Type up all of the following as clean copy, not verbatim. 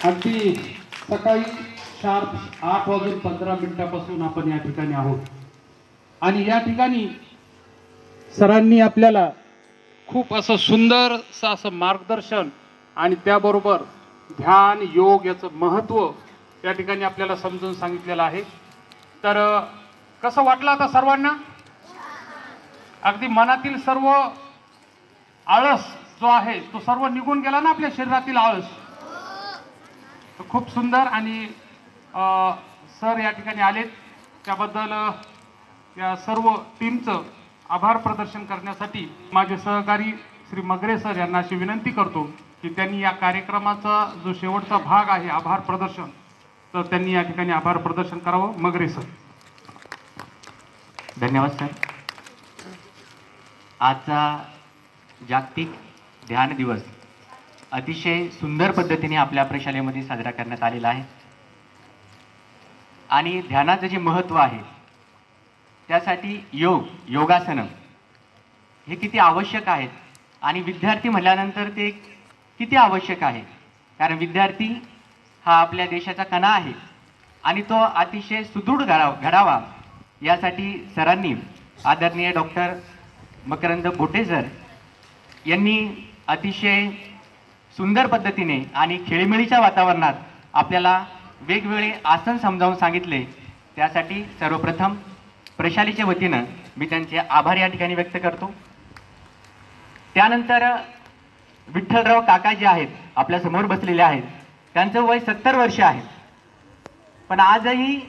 अगदी सकाळी शार्प 8:15 आपण या ठिकाणी आहोत आणि या ठिकाणी सरांनी आपल्याला खूप असं सुंदर असं मार्गदर्शन आणि त्याबरोबर ध्यान योग याचं महत्त्व या ठिकाणी आपल्याला समजून सांगितलेलं आहे. तर कसं वाटलं आता सर्वांना? अगदी मनातील सर्व आळस जो आहे तो सर्व निघून गेला ना आपल्या शरीरातील आळस. खूप सुंदर आणि सर या ठिकाणी आलेत त्याबद्दल या सर्व टीमचं आभार प्रदर्शन करण्यासाठी माझे सहकारी श्री मगरे सर यांना अशी विनंती करतो की त्यांनी या कार्यक्रमाचा जो शेवटचा भाग आहे आभार प्रदर्शन, तर त्यांनी या ठिकाणी आभार प्रदर्शन करावं. मगरे सर. धन्यवाद सर. आजचा जागतिक ध्यान दिवस अतिशय सुंदर पद्धतीने आपल्या प्रशालेमध्ये साजरा करण्यात आलेला आहे आणि ध्यानाचं जे महत्त्व आहे त्यासाठी योगासनं हे किती आवश्यक आहेत आणि विद्यार्थी म्हटल्यानंतर ते किती आवश्यक आहे, कारण विद्यार्थी हा आपल्या देशाचा कणा आहे आणि तो अतिशय सुदृढ घडावा यासाठी सरांनी आदरणीय डॉक्टर मकरंद बोटे सर यांनी अतिशय सुंदर पद्धतीने आणि खेळीमेळीच्या वातावरणात आपल्याला वेगवेगळे आसन समजावून सांगितले. त्यासाठी सर्वप्रथम प्रशालेच्या वतीनं मी त्यांचे आभार या ठिकाणी व्यक्त करतो. त्यानंतर विठ्ठलराव काका जे आहेत आपल्या समोर बसलेले आहेत, त्यांचं वय 70 वर्ष आहे, पण आजही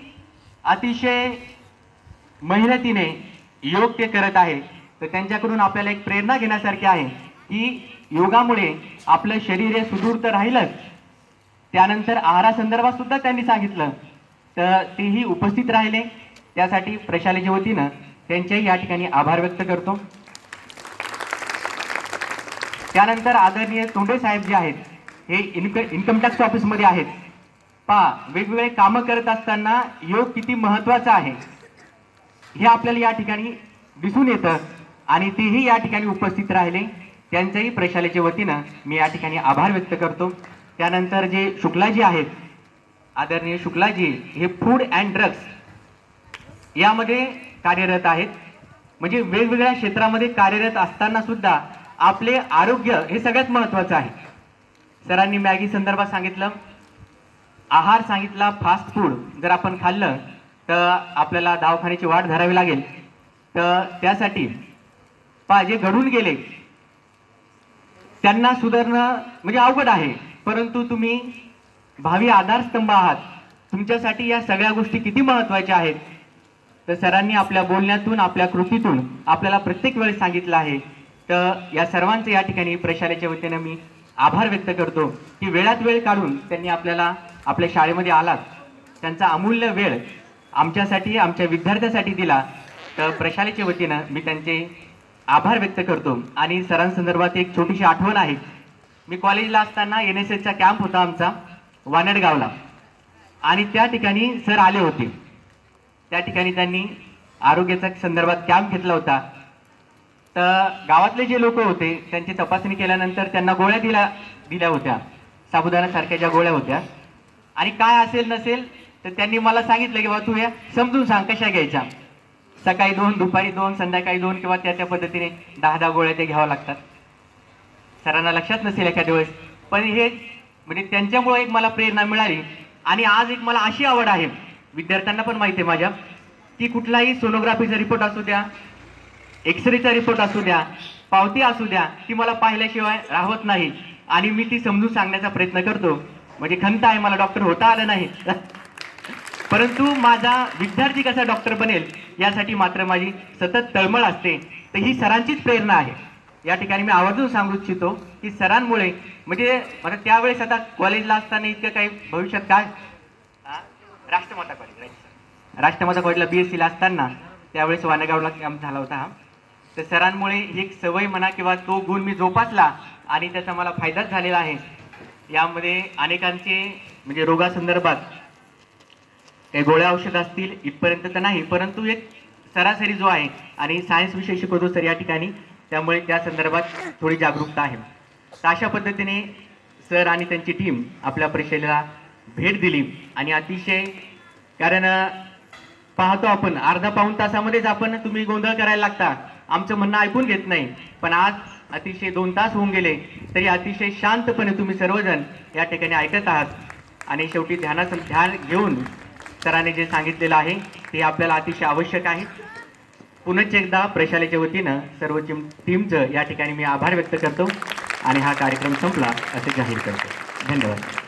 अतिशय मेहनतीने योग ते करत आहे. तर त्यांच्याकडून आपल्याला एक प्रेरणा घेण्यासारखी आहे की योगामुळे आपलं शरीर हे सुदृढ तर राहीलच, त्यानंतर आहारासंदर्भात सुद्धा त्यांनी सांगितलं, तर तेही उपस्थित राहिले. त्यासाठी प्रशालेच्या वतीनं त्यांचेही या ठिकाणी आभार व्यक्त करतो. त्यानंतर आदरणीय तोंडे साहेब जे आहेत हे इन्कम टॅक्स ऑफिसमध्ये आहेत. वेगवेगळे कामं करत असताना योग किती महत्त्वाचा आहे हे आपल्याला या ठिकाणी दिसून येतं आणि तेही या ठिकाणी उपस्थित राहिले. त्यांच्याही प्रशालेच्या वतीनं मी या ठिकाणी आभार व्यक्त करतो. त्यानंतर जे शुक्लाजी आहेत, आदरणीय शुक्लाजी हे फूड अँड ड्रग्स यामध्ये कार्यरत आहेत. म्हणजे वेगवेगळ्या क्षेत्रामध्ये कार्यरत असताना सुद्धा आपले आरोग्य हे सगळ्यात महत्त्वाचं आहे. सरांनी मॅगी संदर्भात सांगितलं, आहार सांगितला, फास्ट फूड जर आपण खाल्लं तर आपल्याला दवाखान्याची वाट धरावी लागेल. तर त्यासाठी जे घडून गेले त्यांना सुधारणं म्हणजे अवघड आहे, परंतु तुम्ही भावी आधारस्तंभ आहात. तुमच्यासाठी या सगळ्या गोष्टी किती महत्त्वाच्या आहेत तर सरांनी आपल्या बोलण्यातून आपल्या कृतीतून आपल्याला प्रत्येक वेळेस सांगितलं आहे. तर या सर्वांचे या ठिकाणी प्रशालेच्या वतीनं मी आभार व्यक्त करतो की वेळात वेळ काढून त्यांनी आपल्याला आपल्या शाळेमध्ये आलात, त्यांचा अमूल्य वेळ आमच्यासाठी आमच्या विद्यार्थ्यांसाठी दिला. तर प्रशालेच्या वतीनं मी त्यांचे आभार व्यक्त करतो. आणि सरांसंदर्भात एक छोटीशी आठवण आहे. मी कॉलेजला असताना NSSचा कॅम्प होता आमचा वानडगावला आणि त्या ठिकाणी सर आले होते. त्या ठिकाणी त्यांनी आरोग्याच्या संदर्भात कॅम्प घेतला होता. तर गावातले जे लोक होते त्यांची तपासणी केल्यानंतर त्यांना गोळ्या दिल्या होत्या, साबुदाण्यासारख्या ज्या गोळ्या होत्या, आणि काय असेल नसेल तर त्यांनी मला सांगितलं की बाबा तू या समजून सांग कशा घ्यायच्या. सकाळी 2, दुपारी 2, संध्याकाळी 2 किंवा त्या पद्धतीने 10 गोळ्या ते घ्याव्या लागतात. सरांना लक्षात नसेल एखाद्या वेळेस, पण हे म्हणजे त्यांच्यामुळे एक मला प्रेरणा मिळाली. आणि आज एक मला अशी आवड आहे, विद्यार्थ्यांना पण माहिती आहे माझ्या, की कुठलाही सोनोग्राफीचा रिपोर्ट असू द्या, एक्सरेचा रिपोर्ट असू द्या, पावती असू द्या, ती मला पाहिल्याशिवाय राहत नाही आणि मी ती समजून सांगण्याचा प्रयत्न करतो. म्हणजे खंत आहे, मला डॉक्टर होता आलं नाही परंतु माझा विद्यार्थी कसा डॉक्टर बनेल यासाठी मात्र माझी सतत तळमळ असते. तर ही सरांचीच प्रेरणा आहे. या ठिकाणी मी आवर्जून सांगू इच्छितो की सरांमुळे म्हणजे मला त्यावेळेस आता कॉलेजला असताना इतकं काही भविष्यात काय राष्ट्रमाता कॉलेजला BSc असताना त्यावेळेस वानगावला कॅम्प झाला होता हा. तर सरांमुळे एक सवय म्हणा किंवा तो गुण मी जोपासला आणि त्याचा मला फायदाच झालेला आहे. यामध्ये अनेकांचे म्हणजे रोगासंदर्भात काही गोळ्या औषध असतील इथपर्यंत तर नाही, परंतु एक सरासरी जो आहे आणि सायन्स विषय शिकवतो सर या ठिकाणी, त्यामुळे त्या संदर्भात थोडी जागरूकता आहे. तर अशा पद्धतीने सर आणि त्यांची टीम आपल्या परिषदेला भेट दिली आणि अतिशय कारण पाहतो आपण अर्धा पाऊण तासामध्येच आपण तुम्ही गोंधळ करायला लागता, आमचं म्हणणं ऐकून घेत नाही. पण आज अतिशय 2 तास होऊन गेले तरी अतिशय शांतपणे तुम्ही सर्वजण या ठिकाणी ऐकत आहात. आणि शेवटी ध्यान घेऊन सरांनी जे सांगितलेलं आहे ते आपल्याला अतिशय आवश्यक आहे. पुनश्च एकदा प्रशालेच्या वतीनं सर्व टीमचं या ठिकाणी मी आभार व्यक्त करतो आणि हा कार्यक्रम संपला असे जाहीर करतो. धन्यवाद.